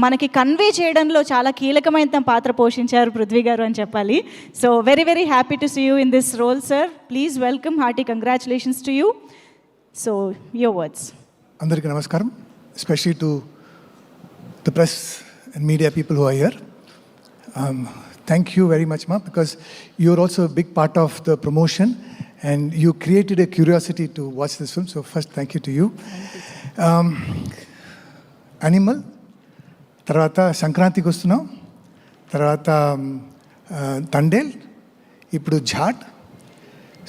మనకి కన్వే చేయడంలో చాలా కీలకమైన పాత్ర పోషించారు పృథ్వీ గారు అని చెప్పాలి. So very very happy to see you in this role sir. Please welcome, hearty congratulations to you. So your words. అందరికీ నమస్కారం, especially to the press and media people who are here. Thank you very much, Ma, because you're also a big part of the promotion and you created a curiosity to watch this film. So first, thank you to you. Animal, tarvata Sankranti kostunam, tarvata Tandel, ippudu Jhat.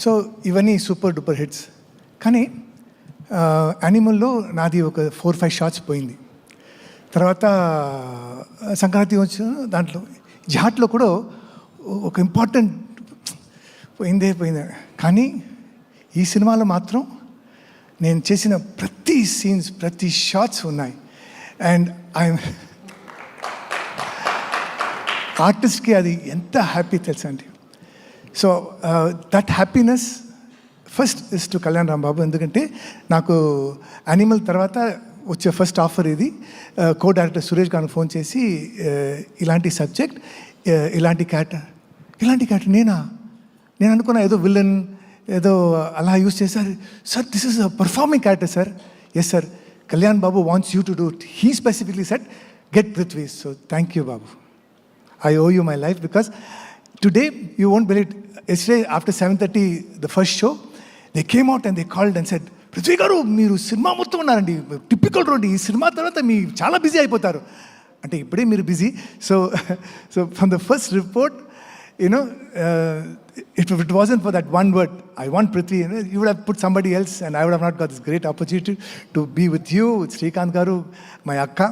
So ivanni super duper hits. Kani Animal lo nadi oka 4-5 shots poyindi. తర్వాత సంక్రాంతి వచ్చిన దాంట్లో ఘాట్లో కూడా ఒక important పోయిందే. కానీ ఈ సినిమాలో మాత్రం నేను చేసిన ప్రతి సీన్స్, ప్రతి షాట్స్ ఉన్నాయి. అండ్ ఆర్టిస్ట్కి అది ఎంత హ్యాపీ తెలుసా అండి. So that happiness first is to Kalyan Rambabu. ఎందుకంటే నాకు యానిమల్ తర్వాత వచ్చే ఫస్ట్ ఆఫర్ ఇది. కో డైరెక్టర్ సురేష్ గారికి ఫోన్ చేసి ఇలాంటి సబ్జెక్ట్, ఇలాంటి క్యారెక్టర్ నేను అనుకున్నా ఏదో విలన్ ఏదో అలా యూజ్ చేశారు. Sir this is a performing character sir. Yes sir, Kalyan Babu wants you to do it. He specifically said get Prithvi. So thank you Babu, I owe you my life because today you won't believe. Yesterday after 7:30 the first show they came out and they called and said, Prithvi గారు మీరు cinema మొత్తం ఉన్నారండి, typical road, ఈ cinema తర్వాత మీ చాలా busy అయిపోతారు అంటే ఇప్పుడే మీరు busy. So from the first report you know it wasn't for that one word, I want Prithvi, you would have put somebody else and I would have not got this great opportunity to be with you, with Srikanth గారు, my అక్క.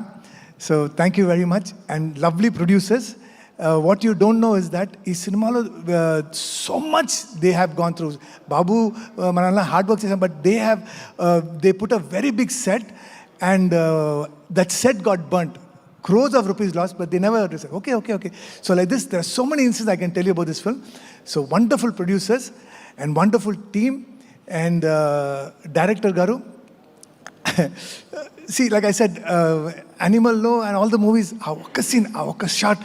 So thank you very much and lovely producers. What you don't know is that ఈ సినిమాలో so much they have gone through. బాబు మనల్ని hard work చేసాం, but they put a very big set and that set got burnt. Crores of rupees lost, but they never said, okay. So like this, there are so many instances I can tell you about this film. So wonderful producers and wonderful team and director garu. See, like I said, Animal lo and all the movies, a scene, a shot,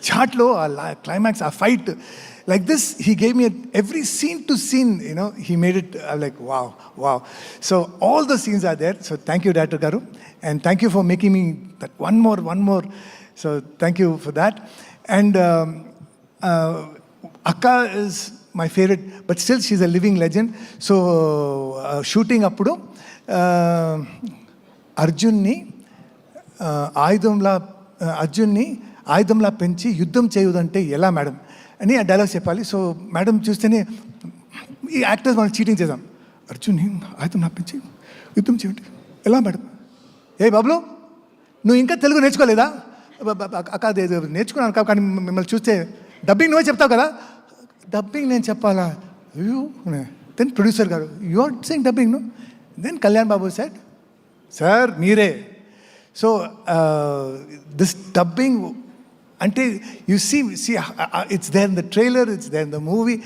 Jhat lo, a climax, a fight, like this, he gave me every scene to scene, you know, he made it, I'm like, wow. So all the scenes are there. So thank you, Director Garu, and thank you for making me that one more. So thank you for that. And Akka is my favorite, but still she's a living legend. So shooting appudu అర్జున్ని ఆయుధంలా పెంచి యుద్ధం చేయదంటే ఎలా madam అని ఆ dialogue చెప్పాలి. So madam చూస్తేనే ఈ actors మనం చీటింగ్ చేద్దాం, అర్జున్ని ఆయుధంలా పెంచి యుద్ధం చేయండి ఎలా మేడం? ఏ బాబులు నువ్వు ఇంకా తెలుగు నేర్చుకోలేదా? అక్క నేర్చుకున్నాను కానీ మిమ్మల్ని చూస్తే డబ్బింగ్ నువ్వే చెప్తావు కదా. డబ్బింగ్ నేను చెప్పాలా? అయ్యో. దెన్ ప్రొడ్యూసర్ గారు, you are saying dubbing no? Then Kalyan Babu said, sir మీరే. సో దిస్ డబ్బింగ్ అంటే you see it's there in the trailer, it's there in the movie.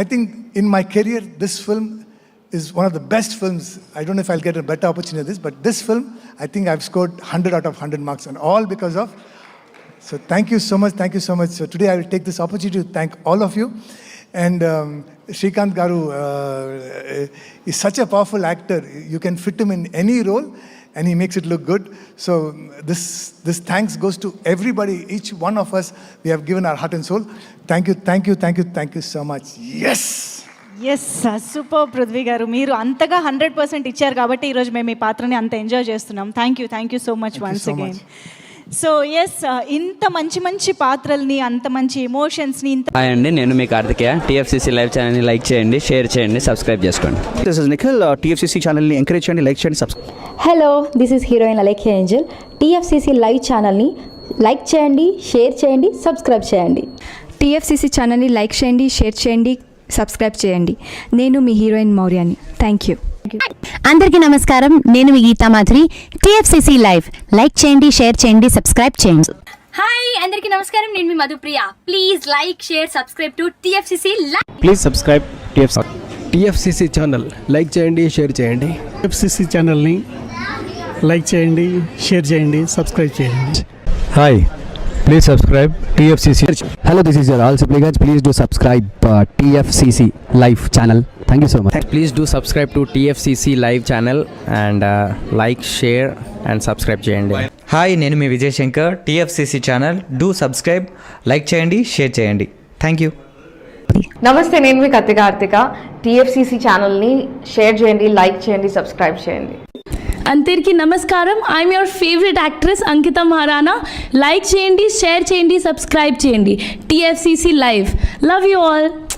I think in my career this film is one of the best films. I don't know if I'll get a better opportunity than this, but this film, I think I've scored 100 out of 100 marks, and all because of. So thank you so much. So today I will take this opportunity to thank all of you. And Srikanth Garu is such a powerful actor. You can fit him in any role and he makes it look good. So this thanks goes to everybody, each one of us. We have given our heart and soul. Thank you so much. Yes super Prithvi గారు, మీరు అంతగా 100% ఇచ్చారు కాబట్టి ఈరోజు మేము ఈ పాత్రని అంత ఎంజాయ్ చేస్తున్నాం. Thank you so much once again. So yes, ఇంత మంచి పాత్రల్ని, అంత మంచి ఎమోషన్స్ని హాయ్ అండి, నేను మీ కార్తికేయ. టీఎఫ్సీసీ లైవ్ ఛానల్ని లైక్ చేయండి, షేర్ చేయండి, సబ్స్క్రైబ్ చేసుకోండి. This is Nikhil. టీఎఫ్సీసీ ఛానల్ని ఎంకరేజ్ చేయండి, లైక్ చేయండి, subscribe. Hello, this is heroine Alekhya Angel. TFCC live ఛానల్ని లైక్ చేయండి, షేర్ చేయండి, సబ్స్క్రైబ్ చేయండి. టీఎఫ్సీసీ ఛానల్ని లైక్ చేయండి, షేర్ చేయండి, సబ్స్క్రైబ్ చేయండి. నేను మీ హీరోయిన్ మౌర్యాని. Thank you. అందరికీ నమస్కారం, నేను మీ Geetha Madhuri. TFCC live like చేయండి, షేర్ చేయండి, సబ్స్క్రైబ్ చేయండి. హాయ్ అందరికీ నమస్కారం, నేను మీ Madhupriya. Please like, share, subscribe to TFCC live. Please subscribe TFCC channel. Like చేయండి, షేర్ చేయండి. టీఎఫ్సీసీ ఛానల్ని లైక్ చేయండి, షేర్ చేయండి, సబ్స్క్రైబ్ చేయండి. Hi, please subscribe TFCC. Hello, this is your all supplicants. Please do subscribe TFCC Live channel. Thank you so much. Please do subscribe to TFCC live channel and like share and subscribe చేయండి. Hi, నేను మీ Vijay Shankar. TFCC channel do subscribe, like చేయండి, share చేయండి. Thank you. నమస్తే, నేను మీ Kathi Karthika. TFCC ఛానల్ని share చేయండి, లైక్ చేయండి, సబ్స్క్రైబ్ చేయండి. అందరికీ నమస్కారం. I'm your favourite actress Ankita Maharana. Like చేయండి, షేర్ చేయండి, సబ్స్క్రైబ్ చేయండి. TFCC live. Love you all.